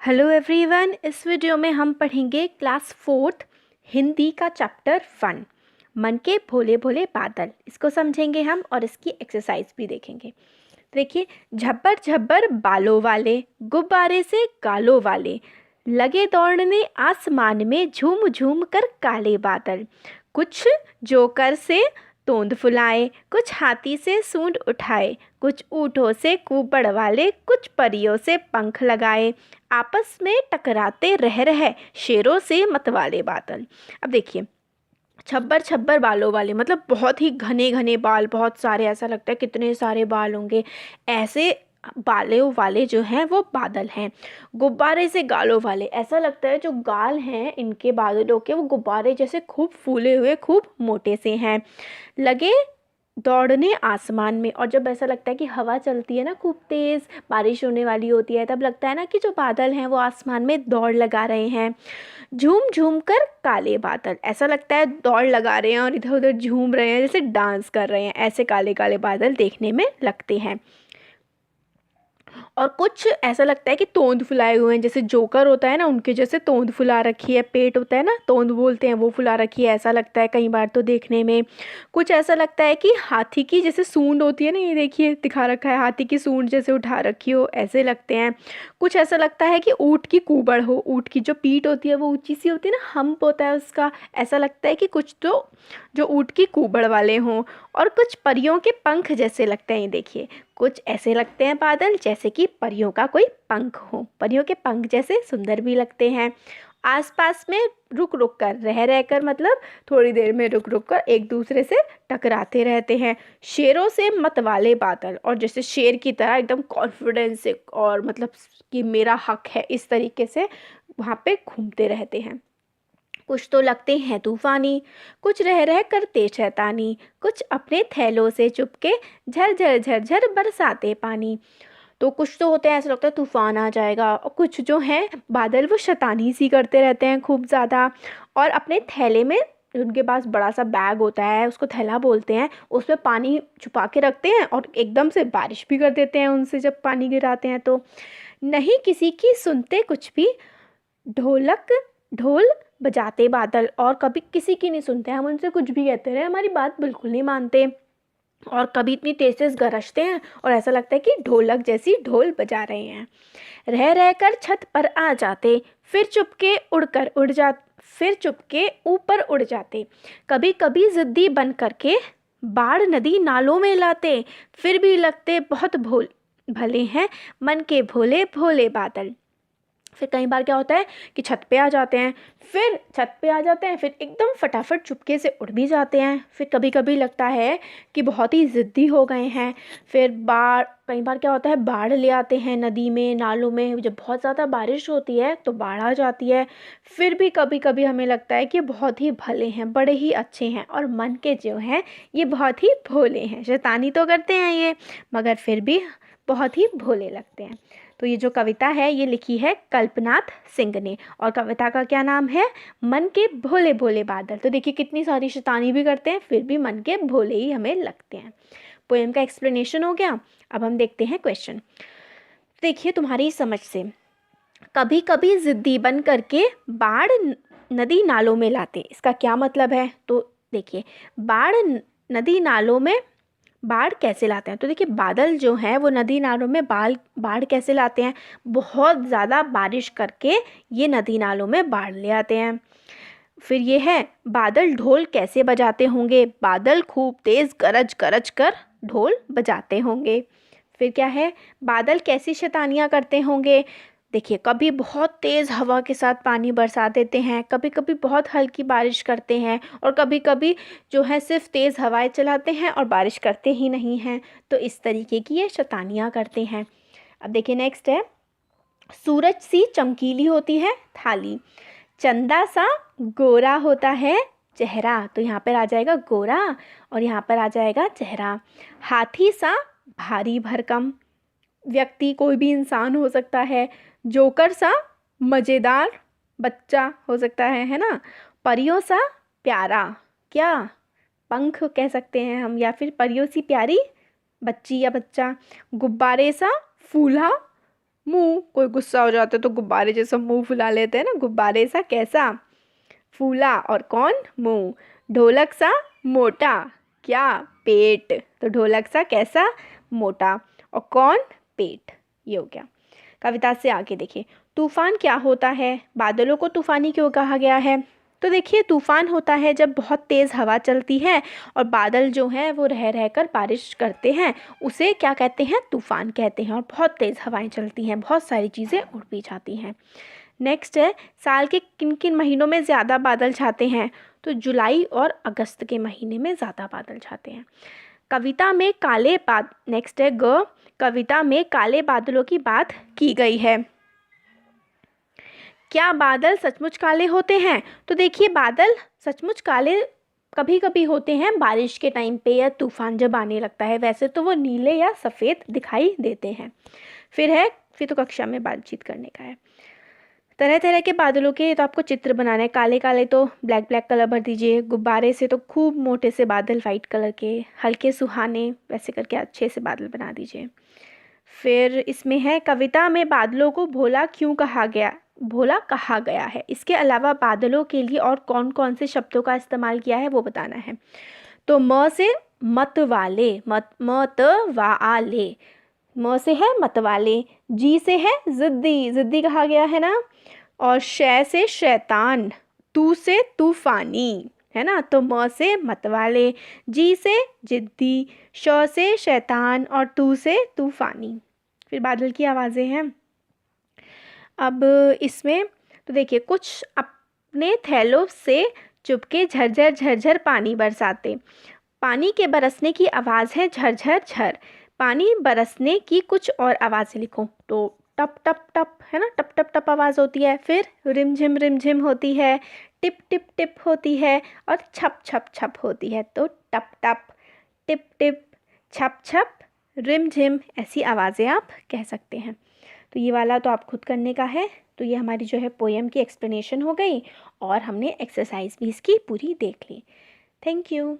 Hello everyone. इस video में हम पढ़ेंगे क्लास 4th हिंदी का चैप्टर 1 मन के भोले भोले बादल। इसको समझेंगे हम और इसकी एक्सरसाइज भी देखेंगे। देखिए, झब्बर झब्बर बालों वाले, गुब्बारे से गालों वाले, लगे दौड़ने आसमान में झूम झूम कर काले बादल। कुछ जोकर से तोंद फुलाए, कुछ हाथी से सूंड उठाए, कुछ ऊँटों से कुबड़ वाले, कुछ परियों से पंख लगाए, आपस में टकराते रह रहे शेरों से मतवाले बादल। अब देखिए, छब्बर छब्बर बालों वाले मतलब बहुत ही घने घने बाल, बहुत सारे, ऐसा लगता है कितने सारे बाल होंगे। ऐसे बालों वाले जो हैं वो बादल हैं। गुब्बारे से गालों वाले, ऐसा लगता है जो गाल हैं इनके बादलों के वो गुब्बारे जैसे खूब फूले हुए, खूब मोटे से हैं। लगे दौड़ने आसमान में, और जब ऐसा लगता है कि हवा चलती है ना, खूब तेज़ बारिश होने वाली होती है, तब लगता है ना कि जो बादल हैं वो आसमान में दौड़ लगा रहे हैं। झूम झूम कर काले बादल, ऐसा लगता है दौड़ लगा रहे हैं और इधर उधर झूम रहे हैं, जैसे डांस कर रहे हैं। ऐसे काले काले बादल देखने में लगते हैं। और कुछ ऐसा लगता है कि तोंद फुलाए हुए हैं, जैसे जोकर होता है ना, उनके जैसे तोंद फुला रखी है। पेट होता है ना, तोंद बोलते हैं, वो फुला रखी है, ऐसा लगता है कई बार तो देखने में। कुछ ऐसा लगता है कि हाथी की जैसे सूंड होती है ना, ये देखिए दिखा रखा है, हाथी की सूंड जैसे उठा रखी हो, ऐसे लगते हैं। कुछ ऐसा लगता है कि ऊँट की कुबड़ हो, ऊँट की जो पीठ होती है वो ऊँची सी होती है ना, हम्प होता है उसका, ऐसा लगता है कि कुछ तो जो ऊँट की कुबड़ वाले हों। और कुछ परियों के पंख जैसे लगते हैं, ये देखिए, कुछ ऐसे लगते हैं बादल जैसे कि परियों का कोई पंख हो। परियों के पंख जैसे सुंदर भी लगते हैं। आसपास में रुक रुक कर, रह रह कर मतलब थोड़ी देर में रुक रुक कर एक दूसरे से टकराते रहते हैं। शेरों से मत वाले बादल, और जैसे शेर की तरह एकदम कॉन्फिडेंस से और मतलब कि मेरा हक है, इस तरीके से वहाँ पे घूमते रहते हैं। कुछ तो लगते हैं तूफानी, कुछ रह रह करते शैतानी, कुछ अपने थैलों से चुपके झर झर झर बरसाते पानी। तो कुछ तो होते हैं ऐसा लगता है तूफान आ जाएगा, और कुछ जो हैं बादल वो शैतानी सी करते रहते हैं खूब ज़्यादा। और अपने थैले में, उनके पास बड़ा सा बैग होता है, उसको थैला बोलते हैं, उसमें पानी छुपा के रखते हैं और एकदम से बारिश भी कर देते हैं उनसे जब पानी गिराते हैं तो। नहीं किसी की सुनते कुछ भी, ढोलक ढोल बजाते बादल, और कभी किसी की नहीं सुनते, हम उनसे कुछ भी कहते रहे हमारी बात बिल्कुल नहीं मानते। और कभी इतनी तेज तेज गरजते हैं और ऐसा लगता है कि ढोलक जैसी ढोल बजा रहे हैं। रह रह कर छत पर आ जाते, फिर चुपके उड़कर उड़ जा, फिर चुपके ऊपर उड़ जाते। कभी कभी जिद्दी बन करके बाढ़ नदी नालों में लाते, फिर भी लगते बहुत भले हैं मन के भोले भोले बादल। फिर कई बार क्या होता है कि छत पे आ जाते हैं, फिर एकदम फटाफट चुपके से उड़ भी जाते हैं। फिर कभी कभी लगता है कि बहुत ही ज़िद्दी हो गए हैं। फिर कई बार क्या होता है, बाढ़ ले आते हैं नदी में, नालों में, जब बहुत ज़्यादा बारिश होती है तो बाढ़ आ जाती है। फिर भी कभी कभी हमें लगता है कि बहुत ही भले हैं, बड़े ही अच्छे हैं, और मन के जो हैं ये बहुत ही भोले हैं। शैतानी तो करते हैं ये, मगर फिर भी बहुत ही भोले लगते हैं। तो ये जो कविता है ये लिखी है कल्पनाथ सिंह ने, और कविता का क्या नाम है, मन के भोले भोले बादल। तो देखिए कितनी सारी शैतानी भी करते हैं, फिर भी मन के भोले ही हमें लगते हैं। पोएम का एक्सप्लेनेशन हो गया। अब हम देखते हैं क्वेश्चन। देखिए तुम्हारी समझ से, कभी कभी जिद्दी बन करके बाढ़ नदी नालों में लाते, इसका क्या मतलब है? तो देखिए, बाढ़ नदी नालों में बाढ़ कैसे लाते हैं? तो देखिए, बादल जो हैं वो नदी नालों में बाढ़ कैसे लाते हैं? बहुत ज़्यादा बारिश करके ये नदी नालों में बाढ़ ले आते हैं। फिर ये है, बादल ढोल कैसे बजाते होंगे? बादल खूब तेज़ गरज गरज कर ढोल बजाते होंगे। फिर क्या है, बादल कैसी शैतानियाँ करते होंगे? देखिए, कभी बहुत तेज़ हवा के साथ पानी बरसा देते हैं, कभी कभी बहुत हल्की बारिश करते हैं, और कभी कभी जो है सिर्फ तेज़ हवाएं चलाते हैं और बारिश करते ही नहीं हैं। तो इस तरीके की ये शैतानियाँ करते हैं। अब देखिए नेक्स्ट है, सूरज सी चमकीली होती है थाली, चंदा सा गोरा होता है चेहरा। तो यहाँ पर आ जाएगा गोरा, और यहाँ पर आ जाएगा चेहरा। हाथी सा भारी भरकम, व्यक्ति कोई भी इंसान हो सकता है। जोकर सा मज़ेदार बच्चा हो सकता है ना। परियों सा प्यारा, क्या पंख कह सकते हैं हम, या फिर परियों सी प्यारी बच्ची या बच्चा। गुब्बारे सा फूला मुंह, कोई गुस्सा हो जाता है तो गुब्बारे जैसा मुंह फुला लेते हैं ना, गुब्बारे सा कैसा, फूला, और कौन, मुंह। ढोलक सा मोटा, क्या, पेट, तो ढोलक सा कैसा, मोटा, और कौन, पेट। ये हो गया। कविता से आगे देखिए, तूफान क्या होता है, बादलों को तूफानी क्यों कहा गया है। तो देखिए, तूफान होता है जब बहुत तेज़ हवा चलती है और बादल जो हैं वो रह रह कर बारिश करते हैं, उसे क्या कहते हैं, तूफान कहते हैं। और बहुत तेज़ हवाएं चलती हैं, बहुत सारी चीज़ें उड़ भी जाती हैं। नेक्स्ट है, साल के किन किन महीनों में ज़्यादा बादल छाते हैं। तो जुलाई और अगस्त के महीने में ज़्यादा बादल छाते हैं। कविता में काले बाद नेक्स्ट है ग, कविता में काले बादलों की बात की गई है। क्या बादल सचमुच काले होते हैं। तो देखिए, बादल सचमुच काले कभी कभी होते हैं बारिश के टाइम पे या तूफान जब आने लगता है, वैसे तो वो नीले या सफ़ेद दिखाई देते हैं। फिर तो कक्षा में बातचीत करने का है। तरह तरह के बादलों के तो आपको चित्र बनाना है। काले काले तो ब्लैक ब्लैक कलर भर दीजिए, गुब्बारे से तो खूब मोटे से बादल वाइट कलर के, हल्के सुहाने वैसे करके अच्छे से बादल बना दीजिए। फिर इसमें है, कविता में बादलों को भोला क्यों कहा गया, भोला कहा गया है। इसके अलावा बादलों के लिए और कौन कौन से शब्दों का इस्तेमाल किया है वो बताना है। तो म से मत वाले, मत वाले, म से है मत वाले, जी से है ज़िद्दी, ज़िद्दी कहा गया है ना, और शै से शैतान, तू से तूफानी, है ना। तो म से मतवाले, जी से जिद्दी, श से शैतान, और तू से तूफानी। फिर बादल की आवाज़ें हैं। अब इसमें तो देखिए, कुछ अपने थैलों से चुपके झरझर झरझर पानी बरसाते। पानी के बरसने की आवाज़ है झरझर झर। पानी बरसने की कुछ और आवाज़ें लिखो। तो टप टप टप, है ना, टप टप टप आवाज़ होती है। फिर रिमझिम होती है, टिप टिप टिप होती है, और छप छप छप होती है। तो टप टप, टिप टिप, छप छप, रिमझिम, ऐसी आवाज़ें आप कह सकते हैं। तो ये वाला तो आप खुद करने का है। तो ये हमारी जो है पोएम की एक्सप्लेनेशन हो गई, और हमने एक्सरसाइज भी इसकी पूरी देख ली। Thank you.